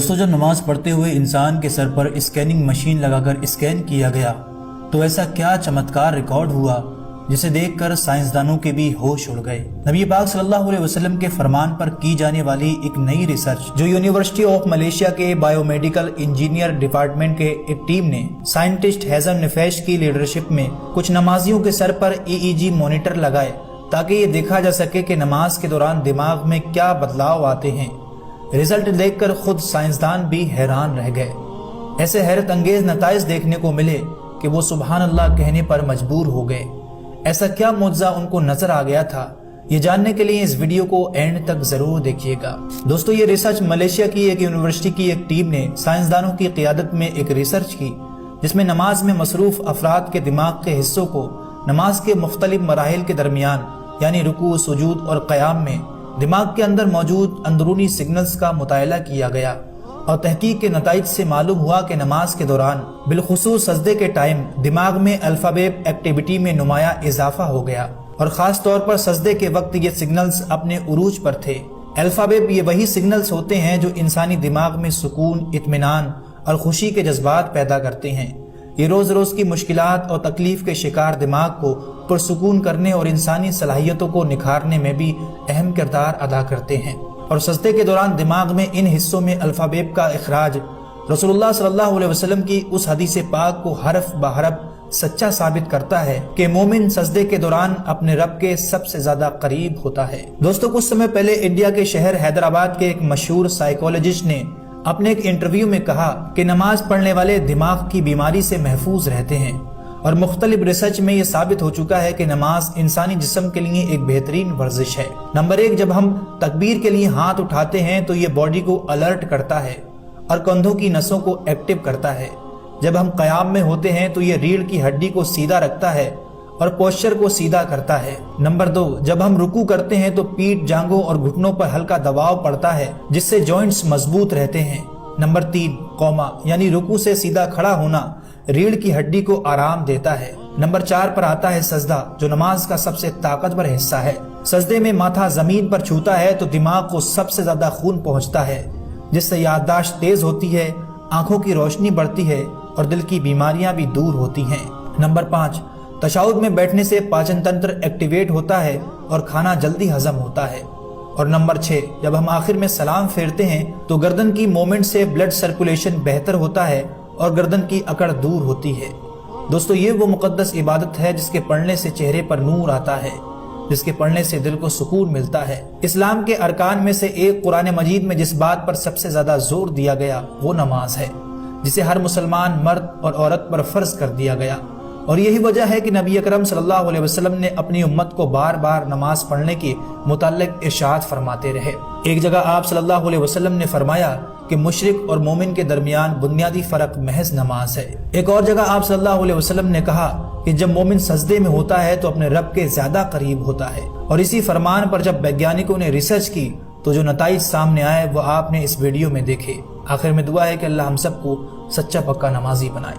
دوستوں، جب نماز پڑھتے ہوئے انسان کے سر پر اسکیننگ مشین لگا کر اسکین کیا گیا تو ایسا کیا چمتکار ریکارڈ ہوا جسے دیکھ کر سائنسدانوں کے بھی ہوش اڑ گئے۔ نبی پاک صلی اللہ علیہ وسلم کے فرمان پر کی جانے والی ایک نئی ریسرچ جو یونیورسٹی آف ملیشیا کے بائیو میڈیکل انجینئر ڈپارٹمنٹ کے ایک ٹیم نے سائنٹسٹ ہیزم نفیش کی لیڈرشپ میں کچھ نمازیوں کے سر پر EEG مانیٹر لگائے تاکہ یہ دیکھا جا سکے کہ نماز کے دوران دماغ میں کیا بدلاؤ آتے ہیں۔ رزلٹ دیکھ کر خود سائنسدان بھی حیران رہ گئے۔ ایسے حیرت انگیز نتائج دیکھنے کو ملے کہ وہ سبحان اللہ کہنے پر مجبور ہو گئے۔ ایسا کیا معجزہ ان کو نظر آ گیا تھا، یہ جاننے کے لیے اس ویڈیو کو اینڈ تک ضرور دیکھیے گا۔ دوستو، یہ ریسرچ ملیشیا کی ایک یونیورسٹی کی ایک ٹیم نے سائنسدانوں کی قیادت میں ایک ریسرچ کی جس میں نماز میں مصروف افراد کے دماغ کے حصوں کو نماز کے مختلف مراحل کے درمیان یعنی رکوع، سجود اور قیام میں دماغ کے اندر موجود اندرونی سگنلز کا مطالعہ کیا گیا، اور تحقیق کے نتائج سے معلوم ہوا کہ نماز کے دوران بالخصوص سجدے کے ٹائم دماغ میں الفا ویو ایکٹیویٹی میں نمایاں اضافہ ہو گیا، اور خاص طور پر سجدے کے وقت یہ سگنلز اپنے عروج پر تھے۔ الفا ویو یہ وہی سگنلز ہوتے ہیں جو انسانی دماغ میں سکون، اطمینان اور خوشی کے جذبات پیدا کرتے ہیں۔ یہ روز روز کی مشکلات اور تکلیف کے شکار دماغ کو پرسکون کرنے اور انسانی صلاحیتوں کو نکھارنے میں بھی اہم کردار ادا کرتے ہیں، اور سجدے کے دوران دماغ میں ان حصوں میں الفا ویو کا اخراج رسول اللہ صلی اللہ علیہ وسلم کی اس حدیث پاک کو حرف بحرف سچا ثابت کرتا ہے کہ مومن سجدے کے دوران اپنے رب کے سب سے زیادہ قریب ہوتا ہے۔ دوستو، کچھ سمے پہلے انڈیا کے شہر حیدرآباد کے ایک مشہور سائیکولوجسٹ نے اپنے ایک انٹرویو میں کہا کہ نماز پڑھنے والے دماغ کی بیماری سے محفوظ رہتے ہیں، اور مختلف ریسرچ میں یہ ثابت ہو چکا ہے کہ نماز انسانی جسم کے لیے ایک بہترین ورزش ہے۔ نمبر 1، جب ہم تکبیر کے لیے ہاتھ اٹھاتے ہیں تو یہ باڈی کو الرٹ کرتا ہے اور کندھوں کی نسوں کو ایکٹیو کرتا ہے۔ جب ہم قیام میں ہوتے ہیں تو یہ ریڑھ کی ہڈی کو سیدھا رکھتا ہے اور پوسچر کو سیدھا کرتا ہے۔ نمبر 2، جب ہم رکوع کرتے ہیں تو پیٹھ، جانگوں اور گھٹنوں پر ہلکا دباؤ پڑتا ہے جس سے جوائنٹس مضبوط رہتے ہیں۔ نمبر 3، قوما یعنی رکوع سے سیدھا کھڑا ہونا ریڑھ کی ہڈی کو آرام دیتا ہے۔ نمبر 4 پر آتا ہے سجدہ، جو نماز کا سب سے طاقتور حصہ ہے۔ سجدے میں ماتھا زمین پر چھوتا ہے تو دماغ کو سب سے زیادہ خون پہنچتا ہے، جس سے یادداشت تیز ہوتی ہے، آنکھوں کی روشنی بڑھتی ہے اور دل کی بیماریاں بھی دور ہوتی ہیں۔ نمبر 5، تشہد میں بیٹھنے سے پاچن تنتر ایکٹیویٹ ہوتا ہے اور کھانا جلدی ہضم ہوتا ہے۔ اور نمبر 6، جب ہم آخر میں سلام پھیرتے ہیں تو گردن کی مومنٹ سے بلڈ سرکولیشن بہتر ہوتا ہے اور گردن کی اکڑ دور ہوتی ہے۔ دوستو، یہ وہ مقدس عبادت ہے جس کے پڑھنے سے چہرے پر نور آتا ہے، جس کے پڑھنے سے دل کو سکون ملتا ہے۔ اسلام کے ارکان میں سے ایک قرآن مجید میں جس بات پر سب سے زیادہ زور دیا گیا وہ نماز ہے، جسے ہر مسلمان مرد اور عورت پر فرض کر دیا گیا، اور یہی وجہ ہے کہ نبی اکرم صلی اللہ علیہ وسلم نے اپنی امت کو بار بار نماز پڑھنے کے متعلق ارشاد فرماتے رہے۔ ایک جگہ آپ صلی اللہ علیہ وسلم نے فرمایا کہ مشرک اور مومن کے درمیان بنیادی فرق محض نماز ہے۔ ایک اور جگہ آپ صلی اللہ علیہ وسلم نے کہا کہ جب مومن سجدے میں ہوتا ہے تو اپنے رب کے زیادہ قریب ہوتا ہے، اور اسی فرمان پر جب ویگیانکوں نے ریسرچ کی تو جو نتائج سامنے آئے وہ آپ نے اس ویڈیو میں دیکھے۔ آخر میں دعا ہے کہ اللہ ہم سب کو سچا پکا نمازی بنائے۔